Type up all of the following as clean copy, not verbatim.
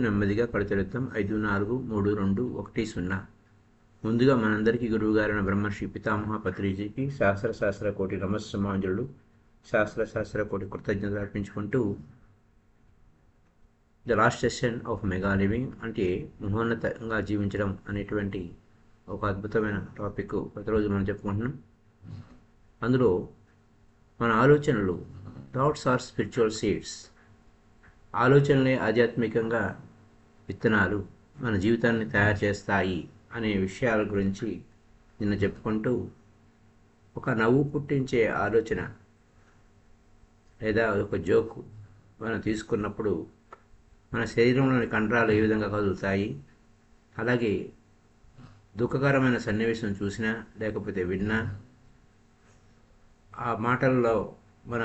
నెమ్మదిగా కడతెలుద్దాం. 5, 4, 3, 2, 1, 0. ముందుగా మనందరికీ గురువుగారైన బ్రహ్మర్షి పితామహ పత్రిజీకి శాస్త్ర కోటి నమస్సమాంజలు, శాస్త్ర కోటి కృతజ్ఞతలు అర్పించుకుంటూ the last session of mega living అంటే మహోన్నతంగా జీవించడం అనేటువంటి ఒక అద్భుతమైన టాపిక్ ప్రతిరోజు మనం చెప్పుకుంటున్నాం. అందులో మన ఆలోచనలు, థాట్స్ ఆర్ స్పిరిచువల్ సీడ్స్, ఆలోచనలే ఆధ్యాత్మికంగా విత్తనాలు మన జీవితాన్ని తయారు చేస్తాయి అనే విషయాల గురించి నిన్న చెప్పుకుంటూ, ఒక నవ్వు పుట్టించే ఆలోచన లేదా ఒక జోకు మనం తీసుకున్నప్పుడు మన శరీరంలోని కండరాలు ఏ విధంగా కదులుతాయి, అలాగే దుఃఖకరమైన సన్నివేశం చూసినా లేకపోతే విన్నా ఆ మాటల్లో మన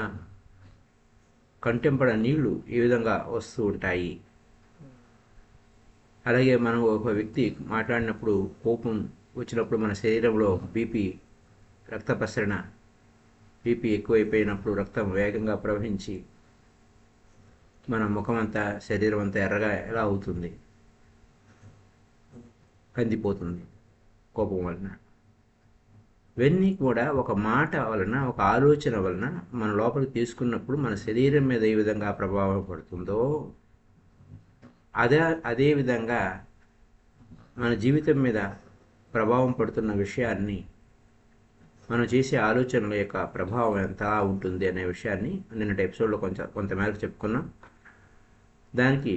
కంటెంపడ నీళ్లు ఏ విధంగా వస్తూ ఉంటాయి. అలాగే మనం ఒక వ్యక్తి మాట్లాడినప్పుడు కోపం వచ్చినప్పుడు మన శరీరంలో రక్త ప్రసరణ బీపీ ఎక్కువైపోయినప్పుడు రక్తం వేగంగా ప్రవహించి మన ముఖం అంతా శరీరం అంతా ఎర్రగా ఎలా అవుతుంది, కందిపోతుంది కోపం వలన. ఇవన్నీ కూడా ఒక మాట వలన, ఒక ఆలోచన వలన మన లోపలికి తీసుకున్నప్పుడు మన శరీరం మీద ఏ విధంగా ప్రభావం పడుతుందో అదే విధంగా మన జీవితం మీద ప్రభావం పడుతున్న విషయాన్ని, మనం చేసే ఆలోచనల యొక్క ప్రభావం ఎంత ఉంటుంది అనే విషయాన్ని నిన్నటి ఎపిసోడ్లో కొంతమేరకు చెప్పుకున్నాం. దానికి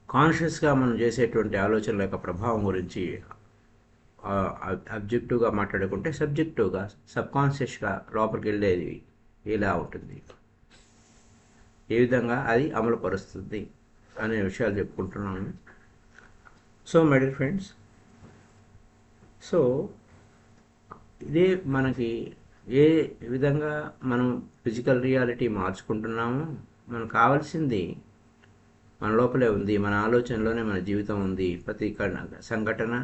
కాన్షియస్గా మనం చేసేటువంటి ఆలోచనల యొక్క ప్రభావం గురించి అబ్జెక్టివ్గా మాట్లాడుకుంటే, సబ్జెక్టివ్గా సబ్కాన్షియస్గా లోపలికి వెళ్ళేది ఎలా ఉంటుంది, ఏ విధంగా అది అమలుపరుస్తుంది అనే విషయాలు చెప్పుకుంటున్నాను. So my dear friends, so ఇదే మనకి ఏ విధంగా మనం ఫిజికల్ రియాలిటీ మార్చుకుంటున్నామో, మనకు కావాల్సింది మన లోపలే ఉంది. మన ఆలోచనలోనే మన జీవితం ఉంది. ప్రతి సంఘటన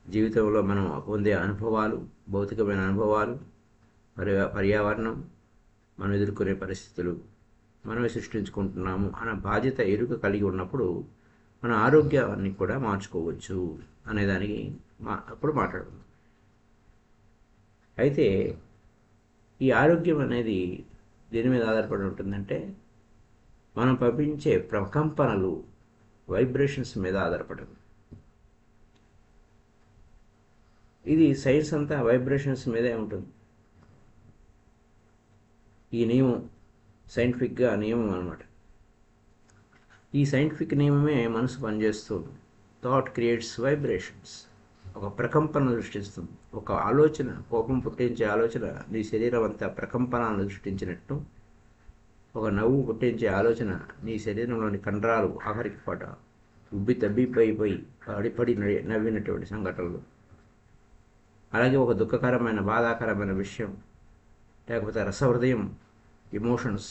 జీవితంలో మనం పొందే అనుభవాలు, భౌతికమైన అనుభవాలు, పర్యావరణం, మనం ఎదుర్కొనే పరిస్థితులు మనమే సృష్టించుకుంటున్నాము అన్న బాధ్యత ఎరుక కలిగి ఉన్నప్పుడు మన ఆరోగ్యాన్ని కూడా మార్చుకోవచ్చు అనేదానికి అప్పుడు మాట్లాడుకుందాం. అయితే ఈ ఆరోగ్యం అనేది దేని మీద ఆధారపడి ఉంటుందంటే, మనం పంపించే ప్రకంపనలు, వైబ్రేషన్స్ మీద ఆధారపడింది. ఇది సైన్స్ అంతా వైబ్రేషన్స్ మీదే ఉంటుంది. ఈ నియమం సైంటిఫిక్గా నియమం అన్నమాట. ఈ సైంటిఫిక్ నియమమే మనసు పనిచేస్తుంది. థాట్ క్రియేట్స్ వైబ్రేషన్స్, ఒక ప్రకంపన సృష్టిస్తుంది. ఒక ఆలోచన, కోపం పుట్టించే ఆలోచన నీ శరీరం అంతా ప్రకంపనాలను సృష్టించినట్టు, ఒక నవ్వు పుట్టించే ఆలోచన నీ శరీరంలోని కండరాలు ఆఖరికి పాట ఉబ్బి తబ్బిపోయిపోయి పడి నవ్వినటువంటి సంఘటనలు, అలాగే ఒక దుఃఖకరమైన బాధాకరమైన విషయం, లేకపోతే రసహృదయం ఎమోషన్స్,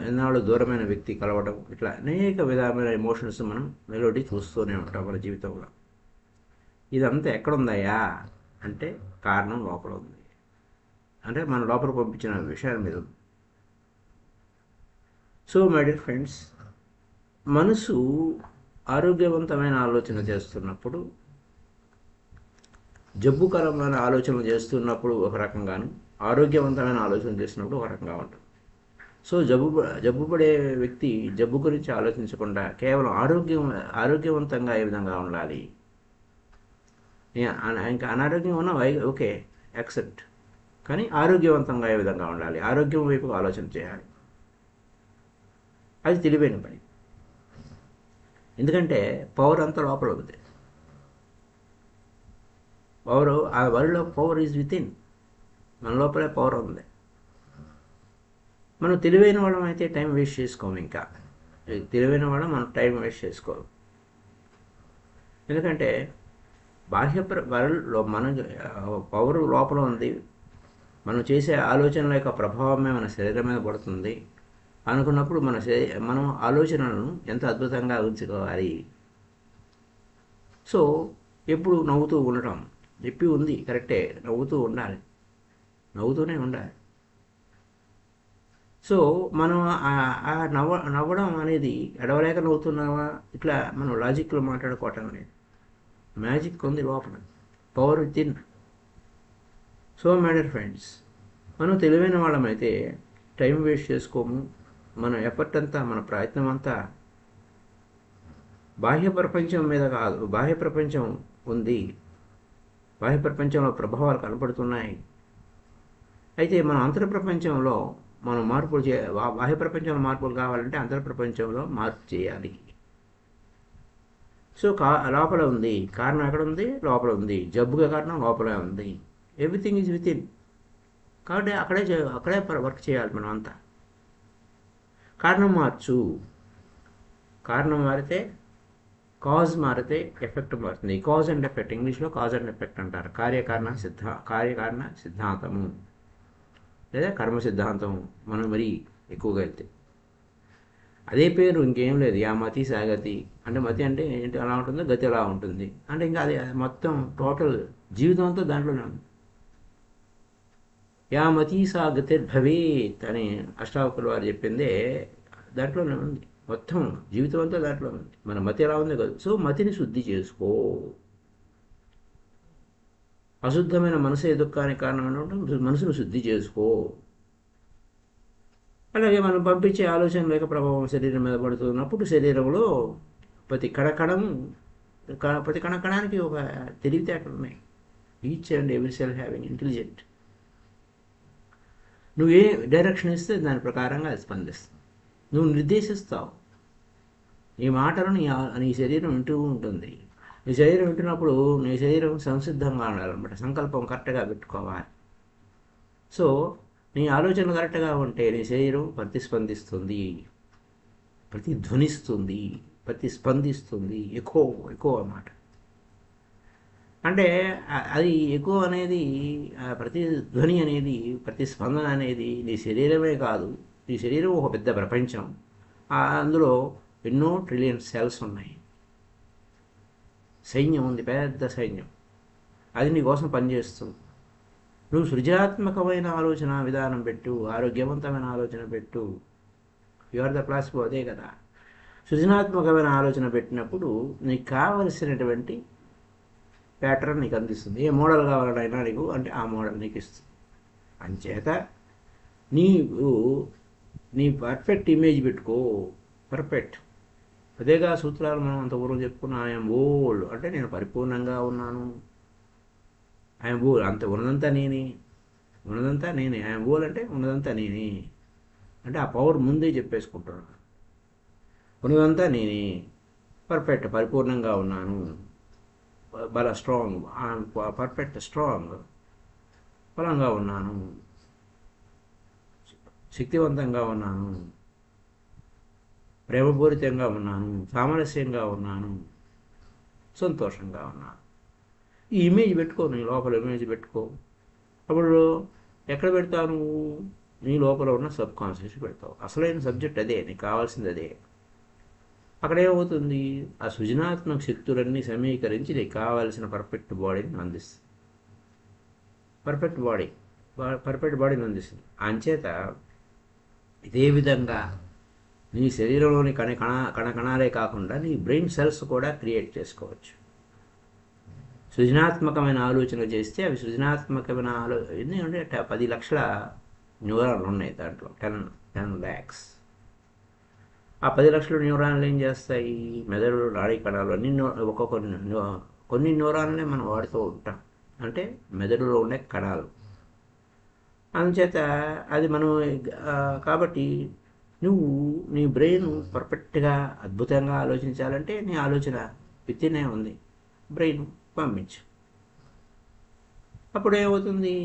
ఎన్నాళ్ళు దూరమైన వ్యక్తి కలవడం, ఇట్లా అనేక విధమైన ఎమోషన్స్ మనం మెలోడీ చూస్తూనే ఉంటాం మన జీవితంలో. ఇదంతా ఎక్కడుందయ్యా అంటే కారణం లోపల ఉంది, అంటే మన లోపల పంపించిన విషయాల మీద ఉంది. సో మై డియర్ ఫ్రెండ్స్, మనసు ఆరోగ్యవంతమైన ఆలోచన చేస్తున్నప్పుడు, జబ్బుకరమైన ఆలోచనలు చేస్తున్నప్పుడు ఒక రకంగాను, ఆరోగ్యవంతమైన ఆలోచన చేస్తున్నప్పుడు ఒక రకంగా ఉంటుంది. సో జబ్బు పడే వ్యక్తి జబ్బు గురించి ఆలోచించకుండా కేవలం ఆరోగ్యవంతంగా ఏ విధంగా ఉండాలి, ఇంకా అనారోగ్యం ఉన్నా ఓకే యాక్సెప్ట్, కానీ ఆరోగ్యవంతంగా ఏ విధంగా ఉండాలి, ఆరోగ్యం వైపు ఆలోచన చేయాలి. అది తెలివైన పని. ఎందుకంటే పవర్ అంతా లోపల ఉంది. ఆ world of power is with in, మన లోపలే పవర్ ఉంది. మనం తెలివైన వాళ్ళం అయితే టైం వేస్ట్ చేసుకోము. ఇంకా తెలివైన వాళ్ళం మనం టైం వేస్ట్ చేసుకోము. ఎందుకంటే బాహ్య వరల్డ్లో మన పవర్ లోపల ఉంది. మనం చేసే ఆలోచనల యొక్క ప్రభావమే మన శరీరం మీద పడుతుంది అనుకున్నప్పుడు మనం ఆలోచనలను ఎంత అద్భుతంగా ఉంచుకోవాలి. సో ఎప్పుడు నవ్వుతూ ఉండటం చెప్పి ఉంది, కరెక్టే, నవ్వుతూనే ఉండాలి. సో మనం నవ్వడం అనేది ఎడవలేక నవ్వుతున్నావా ఇట్లా మనం లాజిక్లో మాట్లాడుకోవటం అనేది మ్యాజిక్ ఉంది లోపల, power with in. So my dear friends, మనం తెలివైన వాళ్ళమైతే టైం వేస్ట్ చేసుకోము. మన ఎఫర్ట్ అంతా, మన ప్రయత్నం అంతా బాహ్య ప్రపంచం మీద కాదు. బాహ్య ప్రపంచం ఉంది, బాహ్య ప్రపంచంలో ప్రభావాలు కనపడుతున్నాయి. అయితే మన అంతర్ ప్రపంచంలో మనం మార్పులు బాహ్య ప్రపంచంలో మార్పులు కావాలంటే అంతర్ ప్రపంచంలో మార్పు చేయాలి. సో లోపల ఉంది కారణం, ఎక్కడ ఉంది? లోపల ఉంది. జబ్బుగా కారణం లోపలే ఉంది. Everything is with in. కాబట్టి అక్కడే వర్క్ చేయాలి మనం అంతా. కారణం మార్చు. కారణం మారితే, కాజ్ మారితే ఎఫెక్ట్ మారుతుంది. కాజ్ అండ్ ఎఫెక్ట్, ఇంగ్లీష్లో కాజ్ అండ్ ఎఫెక్ట్ అంటారు. కార్యకారణ సిద్ధాంతము లేదా కర్మ సిద్ధాంతం మనం మరీ ఎక్కువగా వెళ్తే అదే పేరు, ఇంకేం లేదు. యా మతి సాగతి అంటే, మతి అంటే ఏంటి అలా ఉంటుందో, గతి అలా ఉంటుంది అంటే ఇంకా అది మొత్తం టోటల్ జీవితం అంతా దాంట్లోనే ఉంది. యా మతి సాగతిర్భవేత్ అని అష్టావకుల వారు చెప్పిందే దాంట్లోనే ఉంది. మొత్తం జీవితం అంతా దాంట్లో ఉంది. మన మతి ఎలా ఉంది కదా. సో మతిని శుద్ధి చేసుకో. అశుద్ధమైన మనసే దుఃఖానికి కారణమైన మనసును శుద్ధి చేసుకో. అలాగే మనం పంపించే ఆలోచన లేక ప్రభావం శరీరం మీద పడుతున్నప్పుడు శరీరంలో ప్రతి కణకణానికి ఒక తెలివితేటలు ఉన్నాయి. Each and every cell having intelligent. నువ్వు ఏ డైరెక్షన్ ఇస్తే దాని ప్రకారంగా అది స్పందిస్తుంది. నువ్వు నిర్దేశిస్తావు. నీ మాటలు నీ శరీరం వింటూ ఉంటుంది. నీ శరీరం వింటున్నప్పుడు నీ శరీరం సంసిద్ధంగా ఉండాలన్నమాట. సంకల్పం కరెక్ట్గా పెట్టుకోవాలి. సో నీ ఆలోచన కరెక్ట్గా ఉంటే నీ శరీరం ప్రతిస్పందిస్తుంది, ప్రతిధ్వనిస్తుంది, ప్రతిస్పందిస్తుంది. ఎక్కువ అన్నమాట. అంటే అది ఎక్కువ అనేది, ప్రతిధ్వని అనేది, ప్రతిస్పందన అనేది నీ శరీరమే కాదు. నీ శరీరం ఒక పెద్ద ప్రపంచం. అందులో ఎన్నో ట్రిలియన్ సెల్స్ ఉన్నాయి. సైన్యం ఉంది, పెద్ద సైన్యం. అది నీ కోసం పనిచేస్తుంది. నువ్వు సృజనాత్మకమైన ఆలోచన విధానం పెట్టు, ఆరోగ్యవంతమైన ఆలోచన పెట్టు. యు ఆర్ ద ప్లాసిబో, అదే కదా. సృజనాత్మకమైన ఆలోచన పెట్టినప్పుడు నీకు కావలసినటువంటి ప్యాటర్న్ నీకు అందిస్తుంది. ఏ మోడల్ కావాలనైనా నీకు అంటే ఆ మోడల్ నీకు ఇస్తుంది. అంచేత నీ పర్ఫెక్ట్ ఇమేజ్ పెట్టుకో. పర్ఫెక్ట్ అదేగా సూత్రాలు మనం అంతపూర్వం చెప్పుకున్నాం. ఐఎమ్ ఓల్డ్ అంటే నేను పరిపూర్ణంగా ఉన్నాను. ఐఎమ్ ఓల్ అంత ఉన్నదంతా నేనే. ఐఎమ్ ఓల్ అంటే ఉన్నదంతా నేనే అంటే ఆ పవర్ ముందే చెప్పేసుకుంటున్నాను. ఉన్నదంతా నేనే, పర్ఫెక్ట్ పరిపూర్ణంగా ఉన్నాను, స్ట్రాంగ్, పర్ఫెక్ట్ స్ట్రాంగ్, బలంగా ఉన్నాను, శక్తివంతంగా ఉన్నాను, ప్రేమపూరితంగా ఉన్నాను, సామరస్యంగా ఉన్నాను, సంతోషంగా ఉన్నాను. ఈ ఇమేజ్ పెట్టుకో, నీ లోపల ఇమేజ్ పెట్టుకో. అప్పుడు ఎక్కడ పెడతావు? నీ లోపల ఉన్న సబ్ కాన్షియస్ పెడతావు. అసలైన సబ్జెక్ట్ అదే, నీకు కావాల్సింది అదే. అక్కడేమవుతుంది? ఆ సృజనాత్మక శక్తులన్నీ సమీకరించి నీకు కావాల్సిన పర్ఫెక్ట్ బాడీని అందిస్తుంది. పర్ఫెక్ట్ బాడీని అందిస్తుంది. అంచేత ఇదే విధంగా నీ శరీరంలోని కణకణాలే కాకుండా నీ బ్రెయిన్ సెల్స్ కూడా క్రియేట్ చేసుకోవచ్చు. సృజనాత్మకమైన ఆలోచన చేస్తే అవి సృజనాత్మకమైన ఎందుకంటే 10 లక్షల న్యూరాన్లు ఉన్నాయి దాంట్లో, 10 lakhs. ఆ 10 లక్షల న్యూరాన్లు ఏం చేస్తాయి? మెదడు, నాడీ కణాలు అన్ని కొన్ని న్యూరాన్లే మనం వాడుతూ ఉంటాం. అంటే మెదడులో ఉండే కణాలు. అందుచేత అది మనం కాబట్టి నువ్వు నీ బ్రెయిన్ పర్ఫెక్ట్గా అద్భుతంగా ఆలోచించాలంటే నీ ఆలోచన విత్తినే ఉంది, బ్రెయిన్ పంపించు. అప్పుడు ఏమవుతుంది?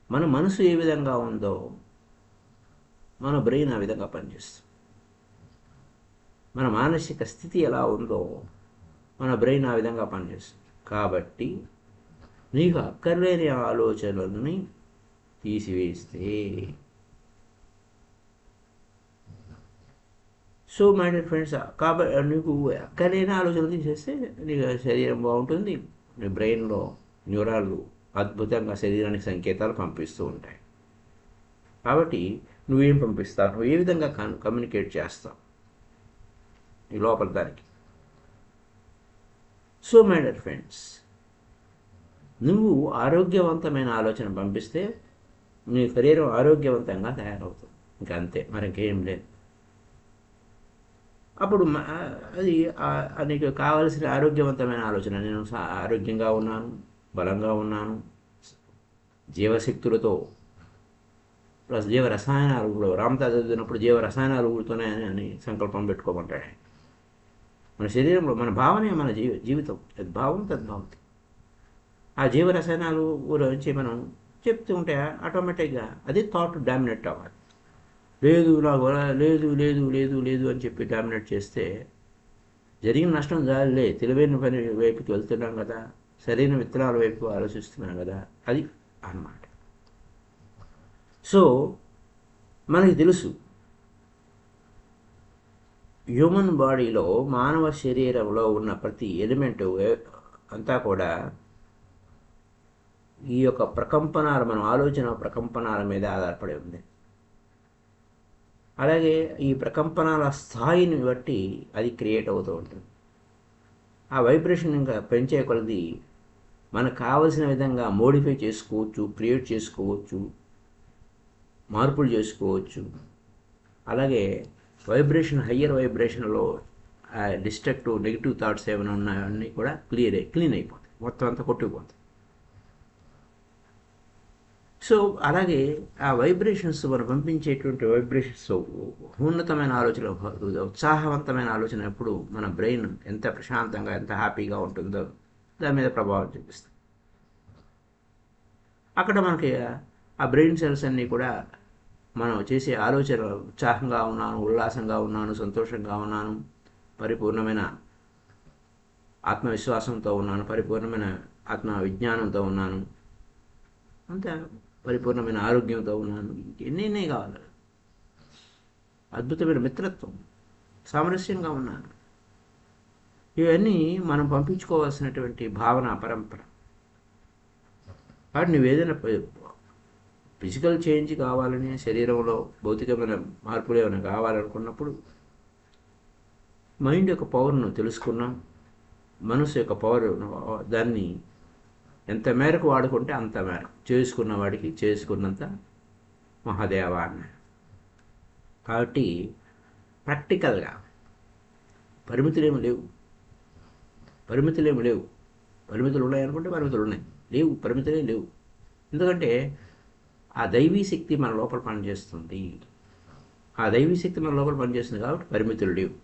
మన మనసు ఏ విధంగా ఉందో మన బ్రెయిన్ ఆ విధంగా పనిచేస్తుంది. మన మానసిక స్థితి ఎలా ఉందో మన బ్రెయిన్ ఆ విధంగా పనిచేస్తుంది. కాబట్టి నీకు అక్కర్లేని ఆలోచనలని తీసివేస్తే, సో మై డియర్ ఫ్రెండ్స్, కాబట్టి నీకు అక్కర్లేని ఆలోచనలు తీసేస్తే నీకు శరీరం బాగుంటుంది. నీ బ్రెయిన్లో న్యూరాన్లు అద్భుతంగా శరీరానికి సంకేతాలు పంపిస్తూ ఉంటాయి. కాబట్టి నువ్వేం పంపిస్తావు, నువ్వు ఏ విధంగా కమ్యూనికేట్ చేస్తావు ఈ లోపల దానికి. సో మై డియర్ ఫ్రెండ్స్, నువ్వు ఆరోగ్యవంతమైన ఆలోచన పంపిస్తే నీ శరీరం ఆరోగ్యవంతంగా తయారవుతుంది. ఇంకా అంతే, మరింకేం లేదు. అప్పుడు అది నీకు కావలసిన ఆరోగ్యవంతమైన ఆలోచన, నేను ఆరోగ్యంగా ఉన్నాను, బలంగా ఉన్నాను, జీవశక్తులతో ప్లస్ జీవ రసాయనాలు కూడా రామతా చదివినప్పుడు జీవ రసాయనాలు ఊడుతూనే అని సంకల్పం పెట్టుకోమంటాడు. మన శరీరంలో మన భావనే మన జీవితం, తద్భావం తద్భావతి. ఆ జీవ రసాయనాలు గురించి మనం చెప్తూ ఉంటే ఆటోమేటిక్గా అది థాట్ డామినేట్ అవ్వాలి. లేదు నాకు లేదు లేదు లేదు లేదు అని చెప్పి డామినేట్ చేస్తే జరిగిన నష్టం జాలే. తెలివైన పని వైపుకి వెళ్తున్నాం కదా, సరైన విత్తనాల వైపు ఆలోచిస్తున్నాం కదా, అది అన్నమాట. సో మనకి తెలుసు హ్యూమన్ బాడీలో, మానవ శరీరంలో ఉన్న ప్రతి ఎలిమెంట్ అంతా కూడా ఈ యొక్క ప్రకంపనాలు, మన ఆలోచన ప్రకంపనాల మీద ఆధారపడి ఉంది. అలాగే ఈ ప్రకంపనాల స్థాయిని బట్టి అది క్రియేట్ అవుతూ ఉంటుంది. ఆ వైబ్రేషన్ ఇంకా పెంచే కొలది మనకు కావలసిన విధంగా మోడిఫై చేసుకోవచ్చు, క్రియేట్ చేసుకోవచ్చు, మార్పులు చేసుకోవచ్చు. అలాగే వైబ్రేషన్, హయ్యర్ వైబ్రేషన్లో డిస్ట్రక్టివ్ నెగిటివ్ థాట్స్ ఏమైనా ఉన్నాయన్నీ కూడా క్లీన్ అయిపోతాయి, మొత్తం అంతా కొట్టుకుపోతాయి. సో అలాగే ఆ వైబ్రేషన్స్, మనం పంపించేటువంటి వైబ్రేషన్స్, ఉన్నతమైన ఆలోచన, ఉత్సాహవంతమైన ఆలోచన ఎప్పుడు మన బ్రెయిన్ ఎంత ప్రశాంతంగా, ఎంత హ్యాపీగా ఉంటుందో దాని మీద ప్రభావం చూపిస్తుంది. అక్కడ మనకి ఆ బ్రెయిన్ సెల్స్ అన్నీ కూడా మనం చేసే ఆలోచన, ఉత్సాహంగా ఉన్నాను, ఉల్లాసంగా ఉన్నాను, సంతోషంగా ఉన్నాను, పరిపూర్ణమైన ఆత్మవిశ్వాసంతో ఉన్నాను, పరిపూర్ణమైన ఆత్మ విజ్ఞానంతో ఉన్నాను, అంత పరిపూర్ణమైన ఆరోగ్యంతో ఉన్నాను, ఎన్నెన్నే కావాలి, అద్భుతమైన మిత్రత్వం, సామరస్యంగా ఉన్నాను, ఇవన్నీ మనం పంపించుకోవాల్సినటువంటి భావన పరంపర. కాబట్టి నువ్వు ఏదైనా ఫిజికల్ చేంజ్ కావాలని, శరీరంలో భౌతికమైన మార్పులు ఏమైనా కావాలనుకున్నప్పుడు మైండ్ యొక్క పవర్ను తెలుసుకున్నాం, మనసు యొక్క పవర్, దాన్ని ఎంత మేరకు వాడుకుంటే అంత మేరకు, చేసుకున్న వాడికి చేసుకున్నంత మహాదేవ అన్నాడు. కాబట్టి ప్రాక్టికల్గా పరిమితులేమి లేవు. పరిమితులు ఉన్నాయనుకుంటే పరిమితులు ఉన్నాయి, లేవు, పరిమితులే లేవు. ఎందుకంటే ఆ దైవీ శక్తి మన లోపల పనిచేస్తుంది. కాబట్టి పరిమితులు లేవు.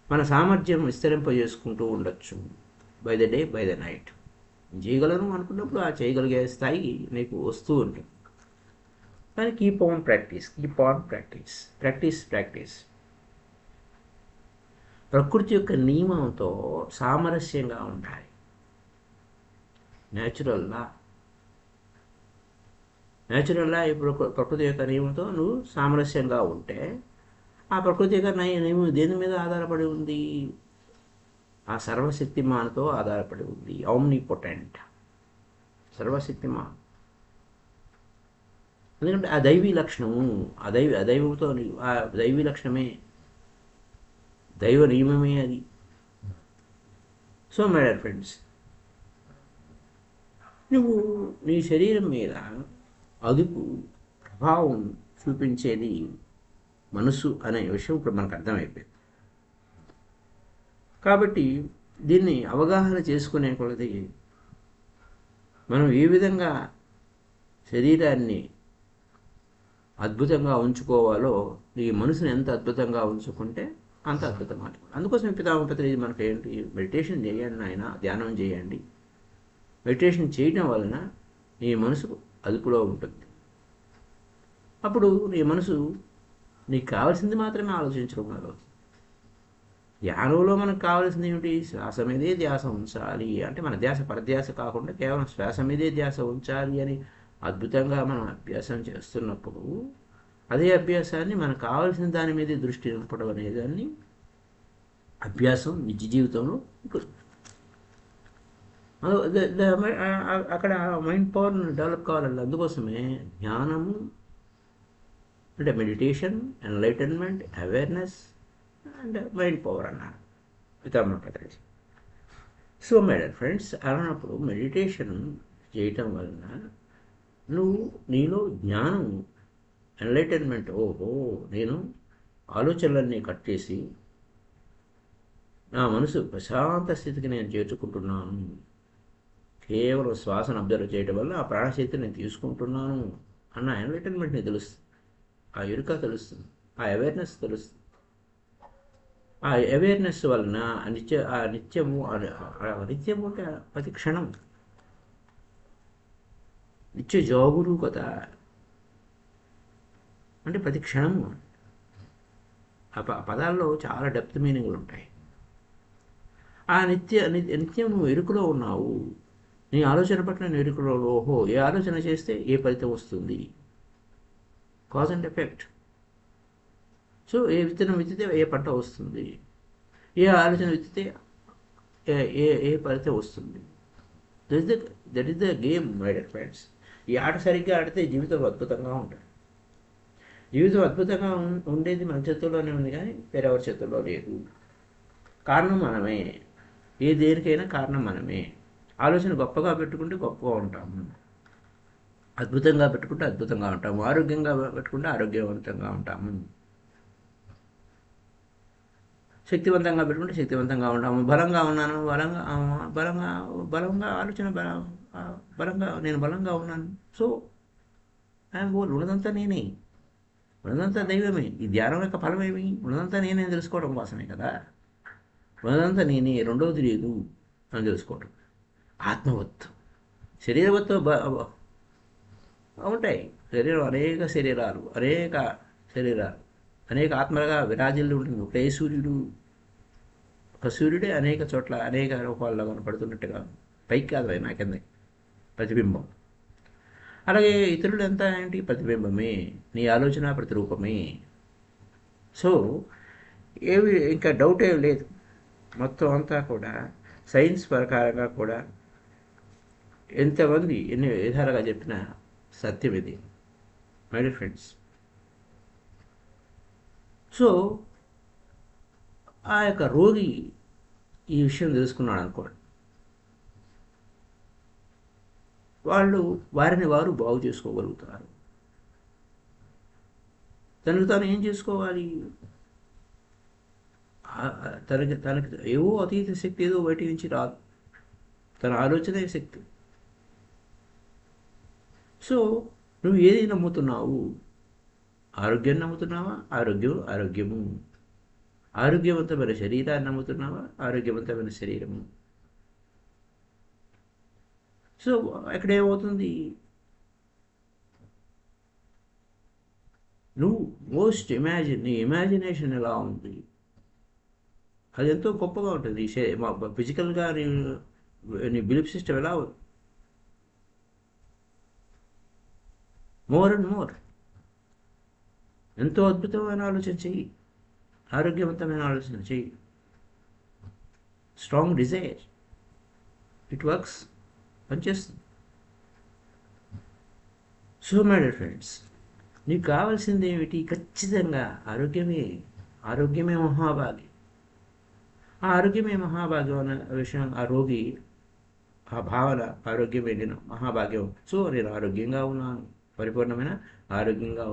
మన సామర్థ్యం విస్తరింపజేసుకుంటూ ఉండొచ్చు, by the day by the night. చేయగలను అనుకున్నప్పుడు ఆ చేయగలిగే స్థాయి నీకు వస్తూ ఉంటుంది. కానీ కీప్ ఆన్ ప్రాక్టీస్. ప్రకృతి యొక్క నియమంతో సామరస్యంగా ఉండాలి. న్యాచురల్లా ఇప్పుడు ప్రకృతి యొక్క నియమంతో నువ్వు సామరస్యంగా ఉంటే, ఆ ప్రకృతి యొక్క నియమం దేని మీద ఆధారపడి ఉంది? ఆ సర్వశక్తిమాన్తో ఆధారపడి ఉంది. ఆమ్నిపోటెంట్, సర్వశక్తిమాన్. ఎందుకంటే ఆ దైవీ లక్షణము, దైవంతో, ఆ దైవీ లక్షణమే, దైవ నియమమే అది. సో మై డియర్ ఫ్రెండ్స్, నువ్వు నీ శరీరం మీద అదుపు, ప్రభావం చూపించేది మనసు అనే విషయం ఇప్పుడు మనకు అర్థమైపోయింది. కాబట్టి దీన్ని అవగాహన చేసుకునే కొలది మనం ఏ విధంగా శరీరాన్ని అద్భుతంగా ఉంచుకోవాలో, ఈ మనసుని ఎంత అద్భుతంగా ఉంచుకుంటే అంత అద్భుతంగా. అందుకోసం పితామహ మనకు ఏంటి, మెడిటేషన్ చేయండి నాయన, ధ్యానం చేయండి. మెడిటేషన్ చేయడం వలన నీ మనసు అదుపులో ఉంటుంది. అప్పుడు నీ మనసు నీకు కావాల్సింది మాత్రమే ఆలోచించడం మొదలవుతుంది. ధ్యానంలో మనకు కావాల్సింది ఏమిటి? శ్వాస మీదే ధ్యాస ఉంచాలి అంటే, మన ధ్యాస పరధ్యాస కాకుండా కేవలం శ్వాస మీదే ధ్యాస ఉంచాలి అని అద్భుతంగా మనం అభ్యాసం చేస్తున్నప్పుడు, అదే అభ్యాసాన్ని మనకు కావాల్సిన దాని మీదే దృష్టి నింపడం అనేదాన్ని అభ్యాసం నిజ జీవితంలో ఉంటుంది. అక్కడ మైండ్ పవర్ని డెవలప్ కావాలండి. అందుకోసమే జ్ఞానము అంటే meditation, enlightenment, awareness and mind power అన్నారు పితామహ Patriji. So my dear friends, అలానప్పుడు మెడిటేషన్ చేయటం వలన నువ్వు నీలో జ్ఞానం, ఎన్లైటన్మెంట్, ఓహో నేను ఆలోచనలన్నీ కట్ చేసి నా మనసు ప్రశాంత స్థితికి నేను చేర్చుకుంటున్నాను, కేవలం శ్వాసను అబ్జర్వ్ చేయడం వల్ల ఆ ప్రాణశక్తిని నేను తీసుకుంటున్నాను అన్న ఎన్లైటన్మెంట్ని తెలుస్తుంది, ఆ ఎరుక తెలుస్తుంది, ఆ అవేర్నెస్ తెలుస్తుంది. ఆ అవేర్నెస్ వలన నిత్యము అంటే ప్రతి క్షణం నిత్య జాగరూకత అంటే ప్రతి క్షణము. ఆ పదాల్లో చాలా డెప్త్ మీనింగ్లు ఉంటాయి. ఆ నిత్యం నువ్వు ఎరుకలో ఉన్నావు, నీ ఆలోచన పట్ల నేను ఎరుకలో. ఓహో, ఏ ఆలోచన చేస్తే ఏ ఫలితం వస్తుంది, కాజ్ అండ్ ఎఫెక్ట్. సో ఏ విత్తనం విత్తితే ఏ పంట వస్తుంది, ఏ ఆలోచన విత్తితే ఏ ఫలితం వస్తుంది. That is the game my dear friends. ఈ ఆట సరిగ్గా ఆడితే జీవితం అద్భుతంగా ఉంటుంది. జీవితం అద్భుతంగా ఉండేది మన చేతుల్లోనే ఉంది, కానీ వేరెవరి చేతుల్లో లేదు. కారణం మనమే. ఏ దేనికైనా కారణం మనమే. ఆలోచన గొప్పగా పెట్టుకుంటే గొప్పగా ఉంటాము, అద్భుతంగా పెట్టుకుంటే అద్భుతంగా ఉంటాము, ఆరోగ్యంగా పెట్టుకుంటే ఆరోగ్యవంతంగా ఉంటాము, శక్తివంతంగా పెట్టుకుంటే శక్తివంతంగా ఉంటాము. బలంగా ఉన్నాను, బలంగా ఆలోచన బలంగా నేను బలంగా ఉన్నాను. So I'm whole. ఉన్నదంతా నేనే, ఉన్నదంతా దైవమే. ఈ ధ్యానం యొక్క ఫలం ఏమి? ఉన్నదంతా నేనే తెలుసుకోవడం కోసమే కదా. ఉన్నదంతా నేనే, రెండవది లేదు అని తెలుసుకోవడం. ఆత్మవత్తు, శరీరవత్తు ఉంటాయి. అనేక శరీరాలు, అనేక ఆత్మలుగా విరాజిల్లు ఉంటుంది. ఒకే సూర్యుడు, ఒక సూర్యుడే అనేక చోట్ల అనేక రూపాల్లో కనపడుతున్నట్టుగా, పైకి కాదు అది నాకెందుకు ప్రతిబింబం. అలాగే ఇతరులు ఎంత ఏంటి? ప్రతిబింబమే, నీ ఆలోచన ప్రతిరూపమే. సో ఏవి ఇంకా డౌట్ ఏమి లేదు. మొత్తం అంతా కూడా సైన్స్ ప్రకారంగా కూడా ఎంతమంది ఎన్ని విధాలుగా చెప్పిన సత్యం ఇది మై డియర్ ఫ్రెండ్స్. సో ఆ యొక్క రోగి ఈ విషయం తెలుసుకున్నాడు అనుకోండి, వారిని వారు బాగు చేసుకోగలుగుతారు. తనకు తాను ఏం చేసుకోవాలి? తనకి ఏవో అతీత శక్తి ఏదో బయటి నుంచి రాదు, తన ఆలోచనే శక్తి. సో నువ్వు ఏది నమ్ముతున్నావు? ఆరోగ్యాన్ని నమ్ముతున్నావా? ఆరోగ్యము. ఆరోగ్యవంతమైన శరీరాన్ని నమ్ముతున్నావా? ఆరోగ్యవంతమైన శరీరము. సో అక్కడ ఏమవుతుంది? నువ్వు నీ ఇమాజినేషన్ ఎలా ఉంది, అది ఎంతో గొప్పగా ఉంటుంది. ఫిజికల్గా నీ బిలీఫ్ సిస్టమ్ ఎలా ఉంది? మోర్ అండ్ మోర్ ఎంతో అద్భుతమైన ఆలోచన చెయ్యి, ఆరోగ్యవంతమైన ఆలోచన చెయ్యి. స్ట్రాంగ్ డిజైర్, ఇట్ వర్క్స్, పనిచేస్తుంది. సో మై డియర్ ఫ్రెండ్స్, నీకు కావాల్సింది ఏమిటి? ఖచ్చితంగా ఆరోగ్యమే మహాభాగ్యం. ఆ ఆరోగ్యమే మహాభాగ్యం అన్న విషయం, ఆ రోగి ఆ భావన, ఆరోగ్యమే నేను మహాభాగ్యం. సో నేను ఆరోగ్యంగా ఉన్నాను, పరిపూర్ణమైన ఆరోగ్యంగా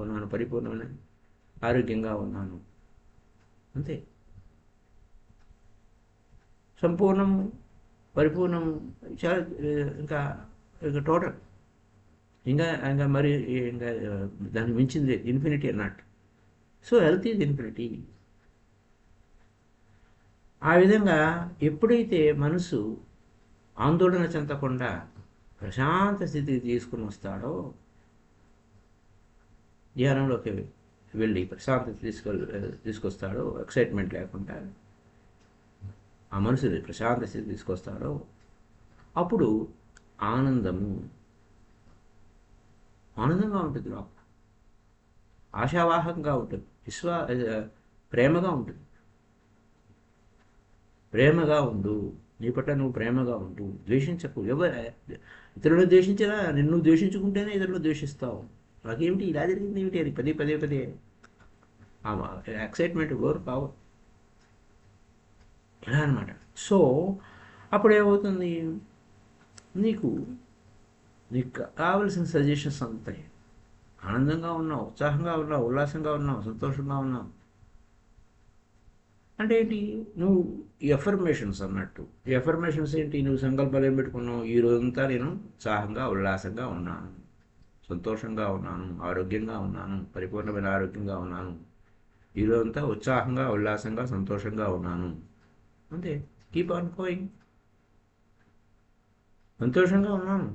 ఉన్నాను, అంతే. సంపూర్ణము, పరిపూర్ణము, చాలా ఇంకా టోటల్, ఇంకా మరి ఇంకా దానికి మించింది ఇన్ఫినిటీ అన్నట్టు. So health is infinity. ఆ విధంగా ఎప్పుడైతే మనసు ఆందోళన చెందకుండా ప్రశాంత స్థితికి తీసుకుని వస్తాడో, ధ్యానంలోకి వెళ్ళి ప్రశాంతత తీసుకొస్తాడో, ఎక్సైట్మెంట్ లేకుండా ఆ మనసుని ప్రశాంత స్థితి తీసుకొస్తాడో, అప్పుడు ఆనందంగా ఉంటుంది, లోపల ఆశావాహకంగా ఉంటుంది, ప్రేమగా ఉంటుంది. ప్రేమగా ఉండు, నీ పట్ల నువ్వు ప్రేమగా ఉంటూ ద్వేషించకు. ఇతరులను ద్వేషించినా నిన్ను ద్వేషించుకుంటేనే ఇతరులను ద్వేషిస్తావు. నాకేమిటి ఇలా జరిగింది ఏమిటి అని పదే పదే పదే ఆ ఎక్సైట్మెంట్ గోరు కావు ఇలా అనమాట. సో అప్పుడు ఏమవుతుంది, నీకు నీకు కావలసిన సజెషన్స్ అందుతాయి. ఆనందంగా ఉన్నావు, ఉత్సాహంగా ఉన్నావు, ఉల్లాసంగా ఉన్నావు, సంతోషంగా ఉన్నావు అంటే ఏంటి, నువ్వు ఎఫర్మేషన్స్ అన్నట్టు. ఈ ఎఫర్మేషన్స్ ఏంటి, నువ్వు సంకల్పాలు ఏం పెట్టుకున్నావు, ఈ రోజంతా నేను ఉత్సాహంగా ఉల్లాసంగా ఉన్నాను, సంతోషంగా ఉన్నాను, ఆరోగ్యంగా ఉన్నాను, పరిపూర్ణమైన ఆరోగ్యంగా ఉన్నాను, ఈ రోజంతా ఉత్సాహంగా ఉల్లాసంగా సంతోషంగా ఉన్నాను. అంతే, కీప్ ఆన్ గోయింగ్. సంతోషంగా ఉన్నాను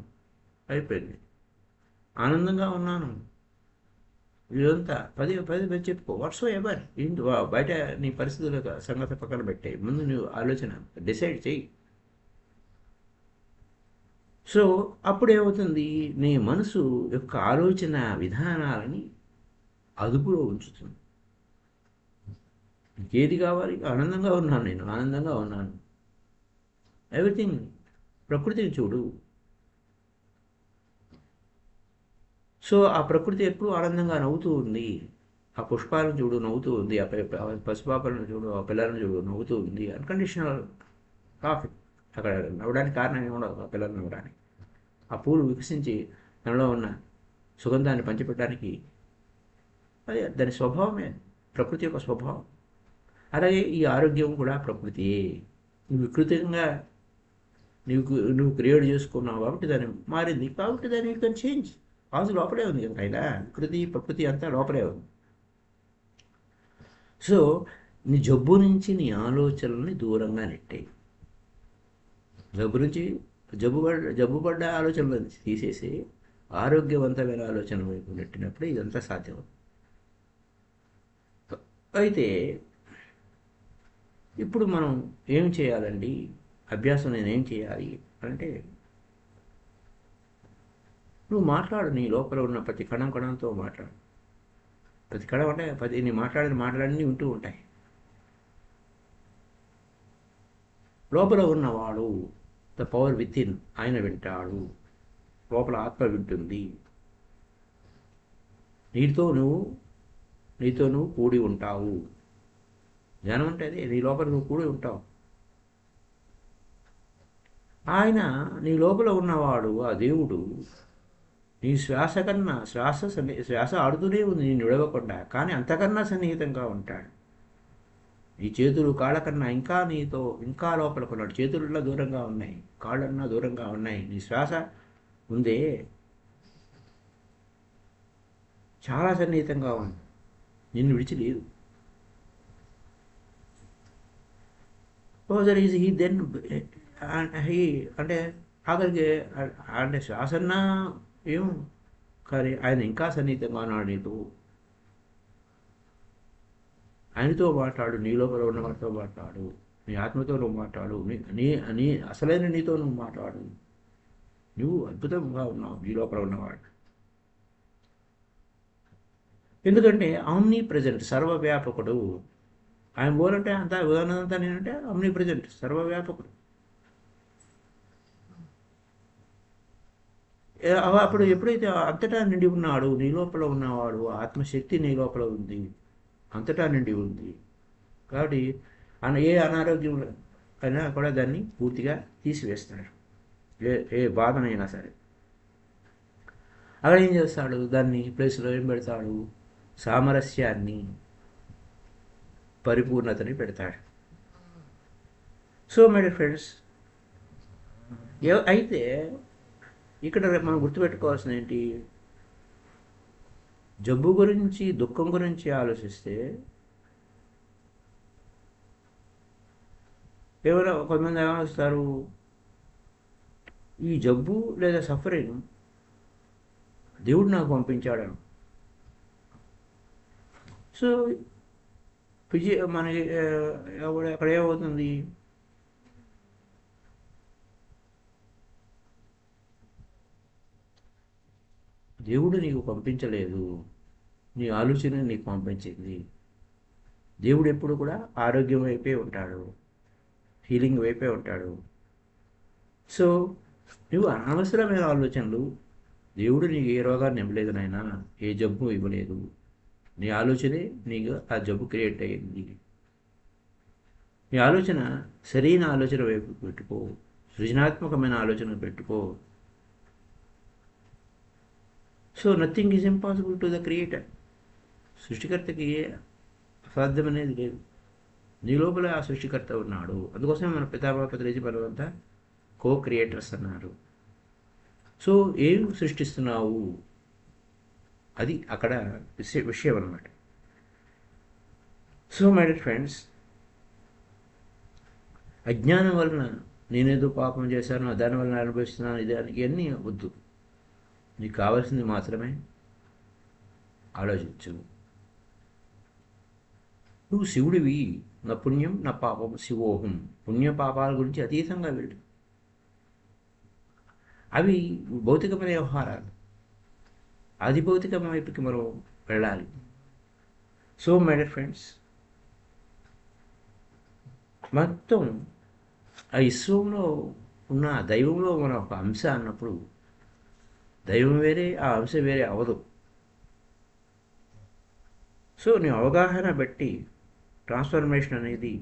అయిపోయింది, ఆనందంగా ఉన్నాను, ఇదంతా పదే పదే పదే చెప్పుకో. వాట్స్ ఎవర్ ఇంటి బయట నీ పరిస్థితుల సంగతి పక్కన పెట్టే ముందు నువ్వు ఆలోచన డిసైడ్ చెయ్యి. సో అప్పుడు ఏమవుతుంది, నీ మనసు యొక్క ఆలోచన విధానాలని అదుపులో ఉంచుతుంది. ఇంకేది కావాలి, ఆనందంగా ఉన్నాను, నేను ఆనందంగా ఉన్నాను, ఎవ్రీథింగ్. ప్రకృతిని చూడు. సో ఆ ప్రకృతి ఎప్పుడు ఆనందంగా నవ్వుతూ ఉంది. ఆ పుష్పాలను చూడు, నవ్వుతూ ఉంది. ఆ పసిపాపలను చూడు, ఆ పిల్లలను చూడు, నవ్వుతూ ఉంది. Unconditional traffic. అక్కడ నవ్వడానికి కారణం ఏముండదు. ఆ పిల్లలు నవ్వడానికి, ఆ పూలు వికసించి తనలో ఉన్న సుగంధాన్ని పంచిపెట్టడానికి అది దాని స్వభావమే, ప్రకృతి యొక్క స్వభావం. అలాగే ఈ ఆరోగ్యం కూడా ప్రకృతియే. నువ్వు వికృతంగా నువ్వు క్రియేట్ చేసుకున్నావు కాబట్టి దాన్ని మారింది, కాబట్టి దాన్ని యూ కెన్ చేంజ్. కాజు లోపలే ఉంది కదా అయినా, వికృతి ప్రకృతి అంతా లోపలే ఉంది. సో నీ జబ్బు నుంచి నీ ఆలోచనల్ని దూరంగా నెట్టాయి. జబ్బు నుంచి జబ్బుపడ్డ ఆలోచనలు తీసేసి ఆరోగ్యవంతమైన ఆలోచన వైపు నెట్టినప్పుడు ఇదంతా సాధ్యం. అయితే ఇప్పుడు మనం ఏం చేయాలండి, అభ్యాసం నేనేం చేయాలి అంటే, నువ్వు మాట్లాడు, నీ లోపల ఉన్న ప్రతి కణం కణంతో మాట్లాడు. ప్రతి కణం అంటే నీ మాట్లాడిన మాటలన్నీ వింటూ ఉంటాయి. లోపల ఉన్నవాడు ద పవర్ విత్ ఇన్, ఆయన వింటాడు. లోపల ఆత్మ వింటుంది. నీతో నువ్వు కూడి ఉంటావు. జ్ఞానం అంటే అదే, నీ లోపల నువ్వు కూడి ఉంటావు. ఆయన నీ లోపల ఉన్నవాడు, ఆ దేవుడు నీ శ్వాస కన్నా శ్వాస ఆడుతూనే ఉంది నేను విడవకుండా, కానీ అంతకన్నా సన్నిహితంగా ఉంటాడు. నీ చేతులు కాళ్ళ కన్నా ఇంకా లోపలికి ఉన్నాడు. చేతుల్లో దూరంగా ఉన్నాయి, కాళ్ళన్నా దూరంగా ఉన్నాయి. నీ శ్వాస ఉందే చాలా సన్నిహితంగా ఉంది, నిన్ను విడిచి లేదు. There is he then he అంటే ఆఖరికి అంటే శ్వాసన్నా ఏం, కానీ ఆయన ఇంకా సన్నిహితంగా ఉన్నాడు నీతో. ఆయనతో మాట్లాడు, నీ లోపల ఉన్న వాటితో మాట్లాడు, నీ ఆత్మతో నువ్వు మాట్లాడు, నీ అసలైన నీతో నువ్వు మాట్లాడు. నువ్వు అద్భుతంగా ఉన్నావు నీ లోపల ఉన్నవాడు. ఎందుకంటే ఆమ్నీ ప్రజెంట్, సర్వవ్యాపకుడు. ఆయన పోలంటే అంతా ఉదాహరణంతా నేనంటే ఆమ్నీ ప్రజెంట్, సర్వవ్యాపకుడు. అప్పుడు ఎప్పుడైతే అంతటా నిండి ఉన్నాడు, నీ లోపల ఉన్నవాడు, ఆత్మశక్తి నీ లోపల ఉంది, అంతటా నిండి ఉంది. కాబట్టి ఏ అనారోగ్యం అయినా కూడా దాన్ని పూర్తిగా తీసివేస్తాడు. ఏ బాధనైనా సరే అక్కడ ఏం చేస్తాడు, దాన్ని ప్లేస్లో ఏం పెడతాడు, సామరస్యాన్ని, పరిపూర్ణతని పెడతాడు. సో మై డియర్ ఫ్రెండ్స్, అయితే ఇక్కడ మనం గుర్తుపెట్టుకోవాల్సిన ఏంటి, జబ్బు గురించి దుఃఖం గురించి ఆలోచిస్తే కొంతమంది ఏమనిస్తారు, ఈ జబ్బు లేదా సఫరింగ్ దేవుడు నాకు పంపించాడను. సో మనకి అక్కడ ఏమవుతుంది, దేవుడు నీకు పంపించలేదు, నీ ఆలోచన నీకు పంపించింది. దేవుడు ఎప్పుడు కూడా ఆరోగ్యం వైపే ఉంటాడు, హీలింగ్ వైపే ఉంటాడు, సో నువ్వు అనవసరమైన ఆలోచనలు, దేవుడు నీకు ఏ రోగాన్ని ఇవ్వలేదు నాయన, ఏ జబ్బు ఇవ్వలేదు, నీ ఆలోచనే నీకు ఆ జబ్బు క్రియేట్ అయ్యింది. నీ ఆలోచన సరైన ఆలోచన వైపు పెట్టుకో, సృజనాత్మకమైన ఆలోచన పెట్టుకో. So nothing is impossible to the creator. సృష్టికర్తకి ఏ అసాధ్యం అనేది లేదు. నీ లోపల ఆ సృష్టికర్త ఉన్నాడు. అందుకోసమే మన పితామహ మనమంతా కో క్రియేటర్స్ అన్నారు. సో ఏం సృష్టిస్తున్నావు, అది అక్కడ విషయం అన్నమాట. సో మై డియర్ ఫ్రెండ్స్, అజ్ఞానం వలన నేనేదో పాపం చేశాను, దానివల్ల అనుభవిస్తున్నాను, ఇవన్నీ వద్దు. నీకు కావాల్సింది మాత్రమే ఆలోచించు. నువ్వు శివుడివి, నా పుణ్యం నా పాపం శివోహం. పుణ్య పాపాల గురించి అతీతంగా వెళ్ళు. అవి భౌతికమైన వ్యవహారాలు, ఆది భౌతికం వైపుకి మనం వెళ్ళాలి. సో మై డియర్ ఫ్రెండ్స్, మొత్తం ఆ విశ్వంలో ఉన్న దైవంలో మన ఒక అంశ అన్నప్పుడు దైవం వేరే, ఆ అంశ వేరే అవదు. సో నీ అవగాహన బట్టి ట్రాన్స్ఫర్మేషన్ అనేది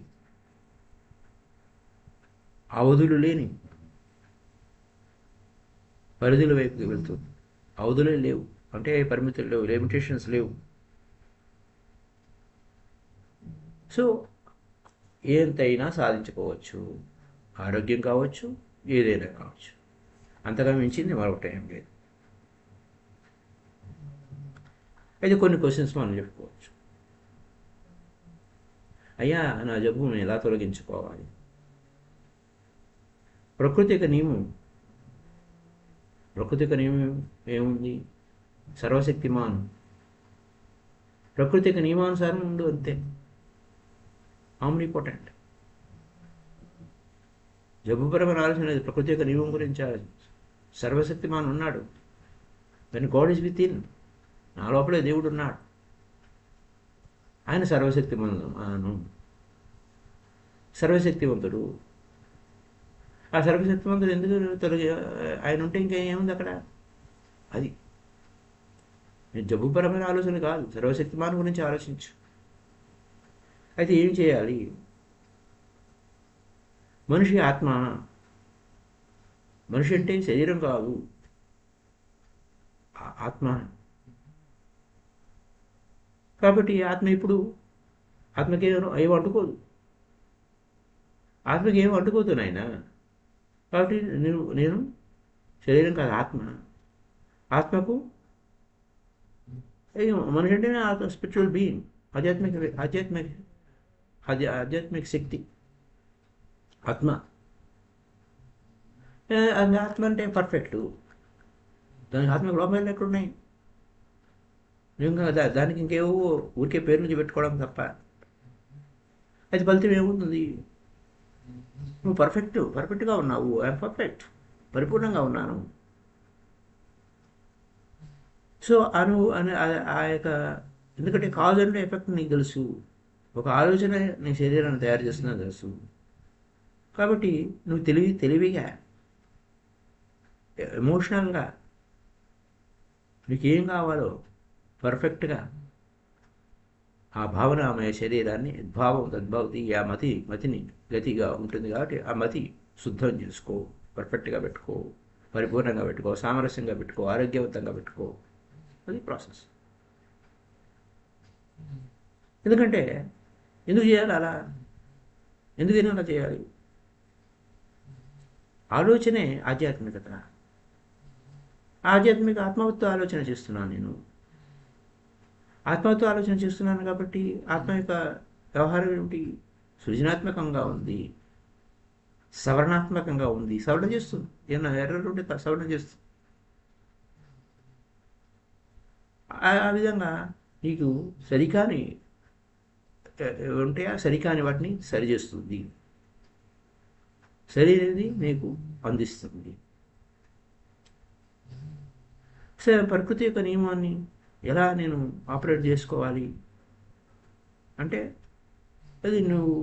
అవధులు లేని పరిధుల వైపుకి వెళ్తుంది. అవధులే లేవు, అంటే పరిమితులు లేవు, లిమిటేషన్స్ లేవు. సో ఎంతైనా సాధించుకోవచ్చు. ఆరోగ్యం కావచ్చు, ఏదైనా కావచ్చు. అంతగా మించింది మరొకటి ఏం లేదు. అయితే కొన్ని క్వశ్చన్స్ మనం చెప్పుకోవచ్చు. అయ్యా, నా జబ్బు నేను ఎలా తొలగించుకోవాలి? ప్రకృతి యొక్క నియమం ఏముంది? సర్వశక్తిమాన్. ప్రకృతి యొక్క నియమానుసారం ఉండు, అంతే. ఆమ్నిపోటెంట్. జబ్బుపరమైన ఆలోచన లేదు, ప్రకృతి యొక్క నియమం గురించి ఆలోచించు. సర్వశక్తిమాన్ ఉన్నాడు. When God is with in, నా లోపలే దేవుడు ఉన్నాడు. ఆయన సర్వశక్తివంతుడు. ఆ సర్వశక్తివంతుడు ఎందుకు ఆయన ఉంటే ఇంకా ఏముంది అక్కడ? అది జబ్బుపరమైన ఆలోచన కాదు, సర్వశక్తిమాన్ గురించి ఆలోచించు. అయితే ఏం చేయాలి? మనిషి ఆత్మ. మనిషి అంటే శరీరం కాదు, ఆత్మ. కాబట్టి ఆత్మ ఇప్పుడు ఆత్మకి ఏం అంటుకోదు. ఆత్మకి ఏం అంటుకోదు నాయన. కాబట్టి నేను శరీరం కాదు, ఆత్మ. ఆత్మకు మనిషి అంటే ఆత్మ, స్పిరిచువల్ బీయింగ్, ఆధ్యాత్మిక శక్తి ఆత్మ. ఆత్మ అంటే పర్ఫెక్ట్. దానికి ఆత్మకు లోపాలు ఎక్కడున్నాయి? ఇంకా దానికి ఇంకేవో ఊరికే పేరు నుంచి పెట్టుకోవడం తప్ప అది ఫలితం ఏముంటుంది? నువ్వు పర్ఫెక్ట్గా ఉన్నావు. ఐఎమ్ పర్ఫెక్ట్, పరిపూర్ణంగా ఉన్నాను. సో ఆ యొక్క, ఎందుకంటే కాజ్ అండ్ ఎఫెక్ట్ నీకు తెలుసు. ఒక ఆలోచన నీ శరీరాన్ని తయారు చేస్తుందని తెలుసు. కాబట్టి నువ్వు తెలివిగా, ఎమోషనల్గా నీకేం కావాలో పర్ఫెక్ట్గా ఆ భావనామయ శరీరాన్ని భావం తద్భవతి, ఆ మతిని గతిగా ఉంటుంది. కాబట్టి ఆ మతి శుద్ధం చేసుకో, పర్ఫెక్ట్గా పెట్టుకో, పరిపూర్ణంగా పెట్టుకో, సామరస్యంగా పెట్టుకో, ఆరోగ్యవంతంగా పెట్టుకో. అది ప్రాసెస్. ఎందుకంటే ఎందుకు చేయాలి అలా? ఎందుకైనా అలా చేయాలి? ఆలోచనే ఆధ్యాత్మికత. ఆత్మవత్వ ఆలోచన చేస్తున్నాను నేను. ఆత్మతో ఆలోచన చేస్తున్నాను కాబట్టి ఆత్మ యొక్క వ్యవహారం ఏమిటి? సృజనాత్మకంగా ఉంది, సవరణాత్మకంగా ఉంది. సవరణ చేస్తుంది, ఏమన్నా ఎర్రలు ఉంటే సవరణ చేస్తుంది. ఆ విధంగా నీకు సరికాని ఉంటే ఆ సరికాని వాటిని సరిచేస్తుంది, సరైనది నీకు అందిస్తుంది. సరే, ప్రకృతి యొక్క నియమాన్ని ఎలా నేను ఆపరేట్ చేసుకోవాలి అంటే, అది నువ్వు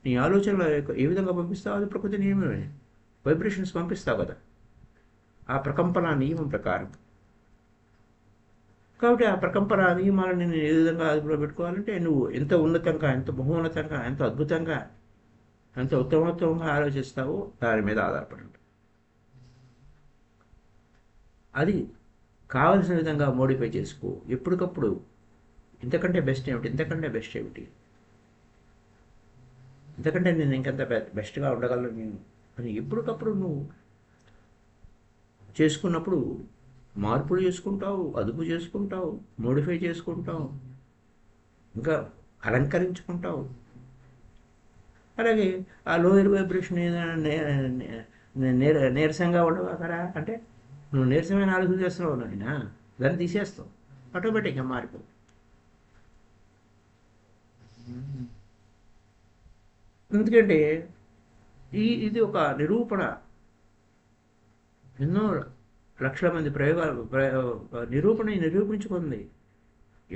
నీ ఆలోచనల యొక్క ఏ విధంగా పంపిస్తావు, అది ప్రకృతి నియమమే. వైబ్రేషన్స్ పంపిస్తావు కదా ఆ ప్రకంపన నియమం ప్రకారం. కాబట్టి ఆ ప్రకంపన నియమాలను నేను ఏ విధంగా అదుపులో పెట్టుకోవాలంటే నువ్వు ఎంత ఉన్నతంగా, ఎంత బహున్నతంగా, ఎంత అద్భుతంగా, ఎంత ఉత్తమోత్తమంగా ఆలోచిస్తావో దాని మీద ఆధారపడి ఉంటుంది. అది కావలసిన విధంగా మోడిఫై చేసుకో ఎప్పటికప్పుడు. ఇంతకంటే బెస్ట్ ఏమిటి, ఇంతకంటే బెస్ట్ ఏమిటి, ఇంతకంటే నేను ఇంకెంత బెస్ట్గా ఉండగలను నేను అని ఎప్పటికప్పుడు నువ్వు చేసుకున్నప్పుడు మార్పులు చేసుకుంటావు, అదుపు చేసుకుంటావు, మోడిఫై చేసుకుంటావు, ఇంకా అలంకరించుకుంటావు. అలాగే ఆ లోయర్ వైబ్రేషన్ నీరసంగా ఉండవా కదా అంటే నువ్వు నీరసమైన ఆలోచన చేస్తున్నావు నాయన, దాన్ని తీసేస్తావు, ఆటోమేటిక్గా మారిపో. ఎందుకంటే ఇది ఒక నిరూపణ. ఎన్నో లక్షల మంది నిరూపించుకుంది.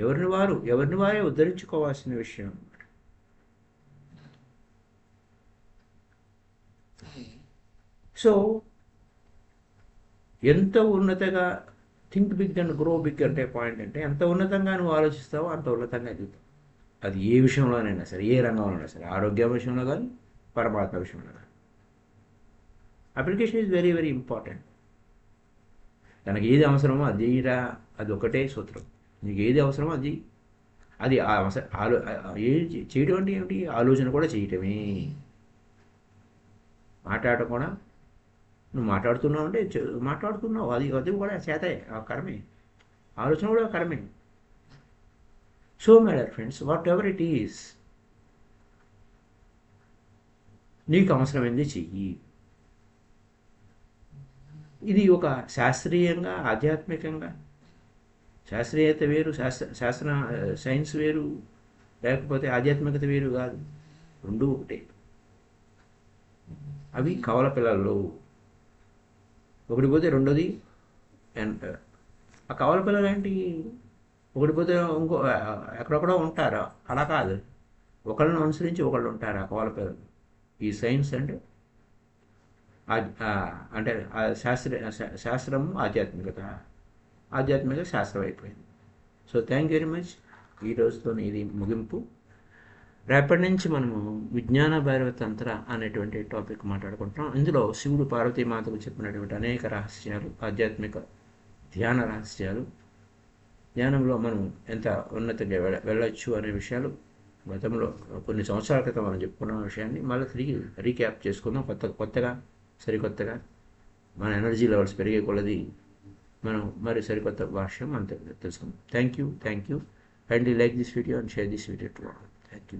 ఎవరిని వారే ఉద్ధరించుకోవాల్సిన విషయం. సో ఎంత ఉన్నతంగా think big and grow big అంటే పాయింట్ అంటే ఎంత ఉన్నతంగా నువ్వు ఆలోచిస్తావో అంత ఉన్నతంగా ఎదుగుతావు. అది ఏ విషయంలోనైనా సరే, ఏ రంగంలోనైనా సరే, ఆరోగ్య విషయంలో కానీ పరమాత్మ విషయంలో కానీ. Application is very very important. తనకి ఏది అవసరమో అది చేయరా, అది ఒకటే సూత్రం. నీకు ఏది అవసరమో అది అది చేయడం అంటే ఏమిటి, ఆలోచన కూడా చేయటమే. మాట్లాడటం కూడా నువ్వు మాట్లాడుతున్నావు అంటే మాట్లాడుతున్నావు, అది కూడా చేతే ఆ కర్మే, ఆలోచన కూడా కర్మే. So my dear friends, whatever it is, నీకు అవసరమైంది చెయ్యి. ఇది ఒక శాస్త్రీయంగా, ఆధ్యాత్మికంగా, శాస్త్రీయత వేరు, సైన్స్ వేరు, లేకపోతే ఆధ్యాత్మికత వేరు కాదు, రెండూ ఒకటే. అవి కవల పిల్లల్లో ఒకటి పోతే రెండోది. ఆ కవల పిల్లలు ఏంటి, ఒకటి పోతే ఇంకో ఎక్కడొక్కడో ఉంటారా, అలా కాదు, ఒకళ్ళని అనుసరించి ఒకళ్ళు ఉంటారు ఆ కవల పిల్లలు. ఈ సైన్స్ అంటే శాస్త్రము, ఆధ్యాత్మిక శాస్త్రం అయిపోయింది. So thank you very much. ఈ రోజుతో ఇది ముగింపు. రేపటి నుంచి మనము విజ్ఞాన భైరవ తంత్ర అనేటువంటి టాపిక్ మాట్లాడుకుంటున్నాం. ఇందులో శివుడు పార్వతీమాతకు చెప్పినటువంటి అనేక రహస్యాలు, ఆధ్యాత్మిక ధ్యాన రహస్యాలు, ధ్యానంలో మనం ఎంత ఉన్నతంగా వెళ్ళొచ్చు అనే విషయాలు గతంలో కొన్ని సంవత్సరాల క్రితం మనం చెప్పుకున్న విషయాన్ని మళ్ళీ తిరిగి రీక్యాప్ చేసుకుందాం. కొత్తగా సరికొత్తగా మన ఎనర్జీ లెవెల్స్ పెరిగే కొలది మనం మరి సరికొత్త భాష్యం మనం తెలుసుకుందాం. Thank you. Kindly like this video and share this video to all. Thank you.